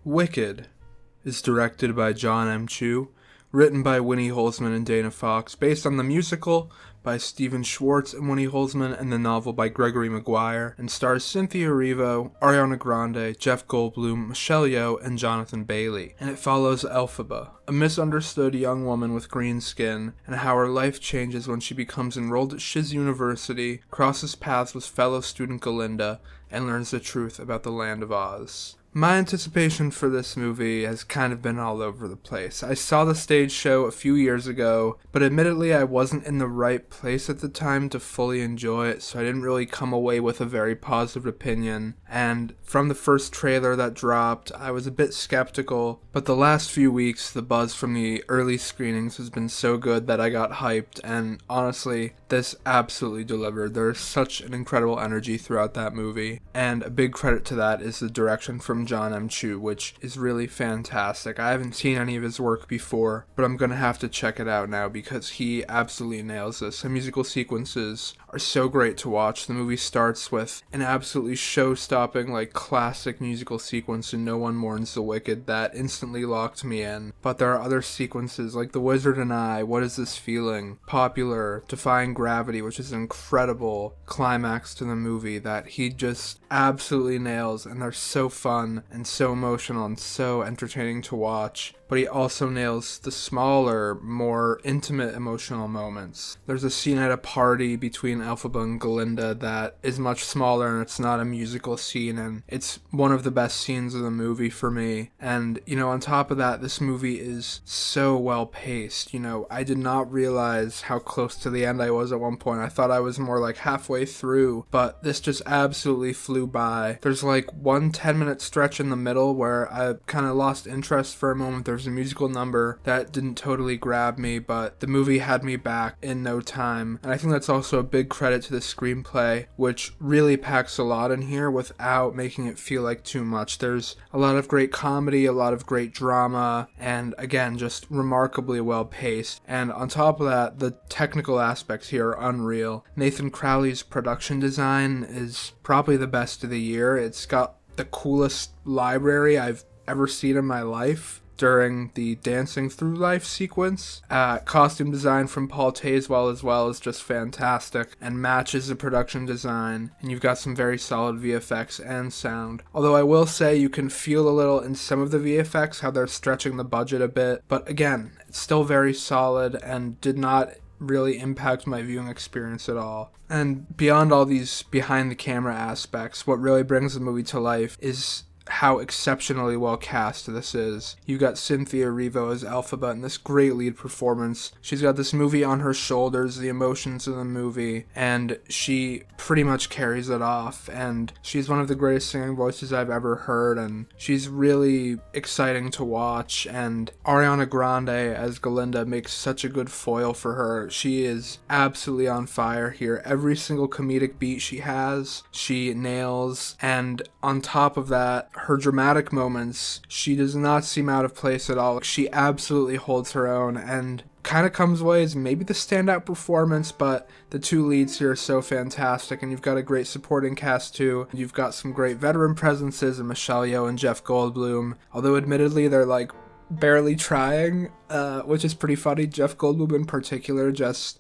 Wicked is directed by John M. Chu, written by Winnie Holzman and Dana Fox, based on the musical by Stephen Schwartz and Winnie Holzman and the novel by Gregory Maguire, and stars Cynthia Erivo, Ariana Grande, Jeff Goldblum, Michelle Yeoh, and Jonathan Bailey. And it follows Elphaba, a misunderstood young woman with green skin, and how her life changes when she becomes enrolled at Shiz University, crosses paths with fellow student Galinda, and learns the truth about the Land of Oz. My anticipation for this movie has kind of been all over the place. I saw the stage show a few years ago, but admittedly I wasn't in the right place at the time to fully enjoy it, so I didn't really come away with a very positive opinion. And from the first trailer that dropped, I was a bit skeptical, but the last few weeks, the buzz from the early screenings has been so good that I got hyped, and honestly, this absolutely delivered. There's such an incredible energy throughout that movie, and a big credit to that is the direction from John M. Chu, which is really fantastic. I haven't seen any of his work before, but I'm gonna have to check it out now because he absolutely nails this. The musical sequences are so great to watch. The movie starts with an absolutely show-stopping, classic musical sequence in No One Mourns the Wicked that instantly locked me in. But there are other sequences like The Wizard and I, What Is This Feeling, Popular, Defying Gravity, which is an incredible climax to the movie that he just absolutely nails, and they're so fun and so emotional and so entertaining to watch. But he also nails the smaller, more intimate emotional moments. There's a scene at a party between Elphaba and Galinda that is much smaller, and it's not a musical scene, and it's one of the best scenes of the movie for me. And, on top of that, this movie is so well paced. I did not realize how close to the end I was at one point. I thought I was more like halfway through, but this just absolutely flew by. There's one 10-minute stretch in the middle where I kind of lost interest for a moment. There's a musical number that didn't totally grab me, but the movie had me back in no time. And I think that's also a big credit to the screenplay, which really packs a lot in here without making it feel like too much. There's a lot of great comedy, a lot of great drama, and again, just remarkably well paced. And on top of that, the technical aspects here are unreal. Nathan Crowley's production design is probably the best of the year. It's got the coolest library I've ever seen in my life during the Dancing Through Life sequence. Costume design from Paul Tazewell as well is just fantastic and matches the production design, and you've got some very solid VFX and sound. Although I will say you can feel a little in some of the VFX how they're stretching the budget a bit, but again, it's still very solid and did not really impact my viewing experience at all. And beyond all these behind the camera aspects, what really brings the movie to life is how exceptionally well cast this is. You got Cynthia Erivo as Elphaba in this great lead performance. She's got this movie on her shoulders, the emotions of the movie, and she pretty much carries it off, and she's one of the greatest singing voices I've ever heard, and she's really exciting to watch. And Ariana Grande as Galinda makes such a good foil for her. She is absolutely on fire here. Every single comedic beat she has, she nails, and on top of that, her dramatic moments, she does not seem out of place at all. She absolutely holds her own and kind of comes away as maybe the standout performance, but the two leads here are so fantastic, and you've got a great supporting cast too. You've got some great veteran presences in Michelle Yeoh and Jeff Goldblum, although admittedly they're barely trying, which is pretty funny. Jeff Goldblum in particular just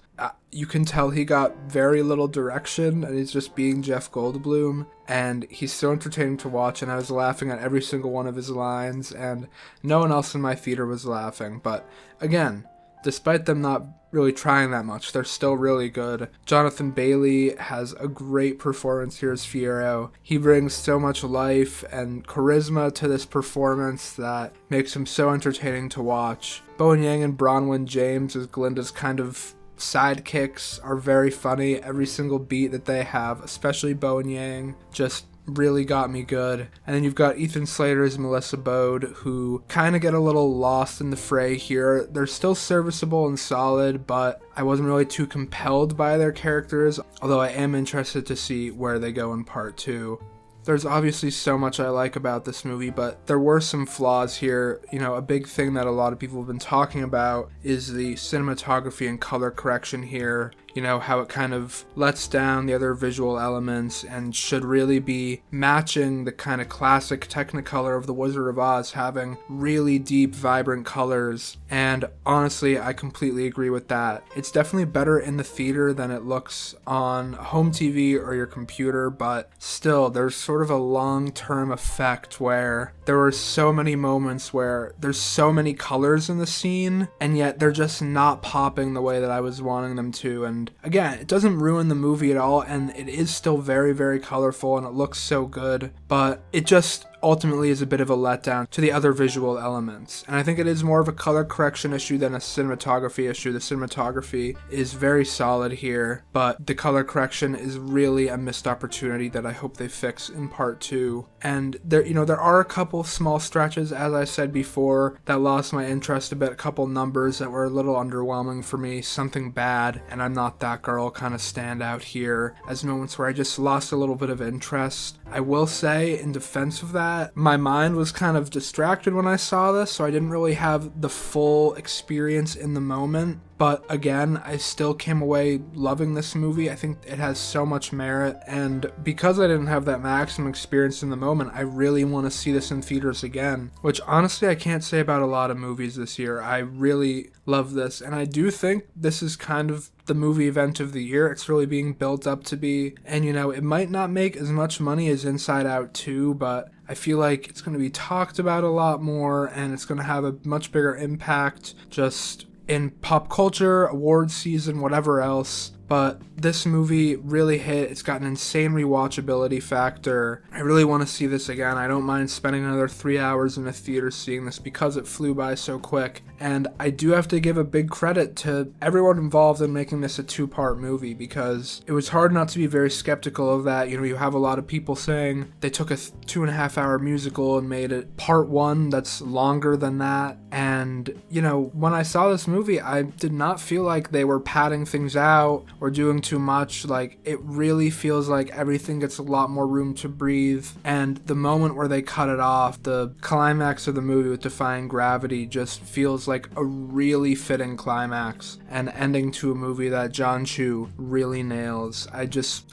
you can tell he got very little direction, and he's just being Jeff Goldblum, and he's so entertaining to watch, and I was laughing at every single one of his lines, and no one else in my theater was laughing. But again, despite them not really trying that much, they're still really good. Jonathan Bailey has a great performance here as Fiyero. He brings so much life and charisma to this performance that makes him so entertaining to watch. Bowen Yang and Bronwyn James as Galinda's kind of sidekicks are very funny. Every single beat that they have, especially Bowen Yang, just really got me good. And then you've got Ethan Slater as Melissa Bode, who kind of get a little lost in the fray here. They're still serviceable and solid, but I wasn't really too compelled by their characters, although I am interested to see where they go in part 2. There's obviously so much I like about this movie, but there were some flaws here. A big thing that a lot of people have been talking about is the cinematography and color correction here. you know, how it kind of lets down the other visual elements and should really be matching the kind of classic Technicolor of The Wizard of Oz, having really deep, vibrant colors. And honestly, I completely agree with that. It's definitely better in the theater than it looks on home TV or your computer, but still, there's sort of a long-term effect where there were so many moments where there's so many colors in the scene, and yet they're just not popping the way that I was wanting them to. And again, it doesn't ruin the movie at all, and it is still very, very colorful, and it looks so good, but it just ultimately is a bit of a letdown to the other visual elements. And I think it is more of a color correction issue than a cinematography issue. The cinematography is very solid here, but the color correction is really a missed opportunity that I hope they fix in part 2. And there are a couple small stretches, as I said before, that lost my interest a bit, a couple numbers that were a little underwhelming for me, Something Bad and I'm Not That Girl kind of stand out here as moments where I just lost a little bit of interest. I will say, in defense of that, my mind was kind of distracted when I saw this, so I didn't really have the full experience in the moment. But again, I still came away loving this movie. I think it has so much merit, and because I didn't have that maximum experience in the moment, I really want to see this in theaters again, which honestly I can't say about a lot of movies this year. I really love this, and I do think this is kind of the movie event of the year. It's really being built up to be, and it might not make as much money as Inside Out 2, but I feel like it's going to be talked about a lot more, and it's going to have a much bigger impact just in pop culture, awards season, whatever else. But this movie really hit. It's got an insane rewatchability factor. I really want to see this again. I don't mind spending another 3 hours in a theater seeing this because it flew by so quick. And I do have to give a big credit to everyone involved in making this a 2-part movie, because it was hard not to be very skeptical of that. You have a lot of people saying they took a 2.5-hour musical and made it part 1 that's longer than that. And, when I saw this movie, I did not feel like they were padding things out or doing too much. Like, it really feels like everything gets a lot more room to breathe, and the moment where they cut it off, the climax of the movie with Defying Gravity, just feels like a really fitting climax and ending to a movie that John Chu really nails.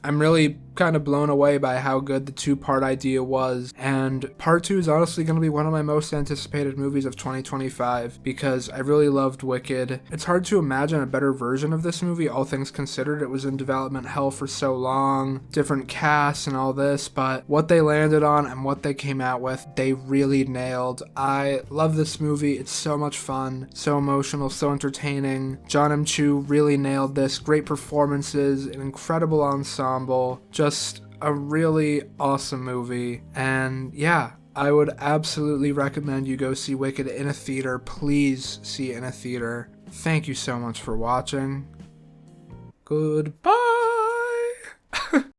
I'm really kind of blown away by how good the 2-part idea was, and part 2 is honestly going to be one of my most anticipated movies of 2025, because I really loved Wicked. It's hard to imagine a better version of this movie, all things considered. It was in development hell for so long, different casts and all this, but what they landed on and what they came out with, they really nailed. I love this movie. It's so much fun, so emotional, so entertaining. John M. Chu really nailed this. Great performances, an incredible ensemble, just a really awesome movie. And yeah, I would absolutely recommend you go see Wicked in a theater. Please see it in a theater. Thank you so much for watching. Goodbye.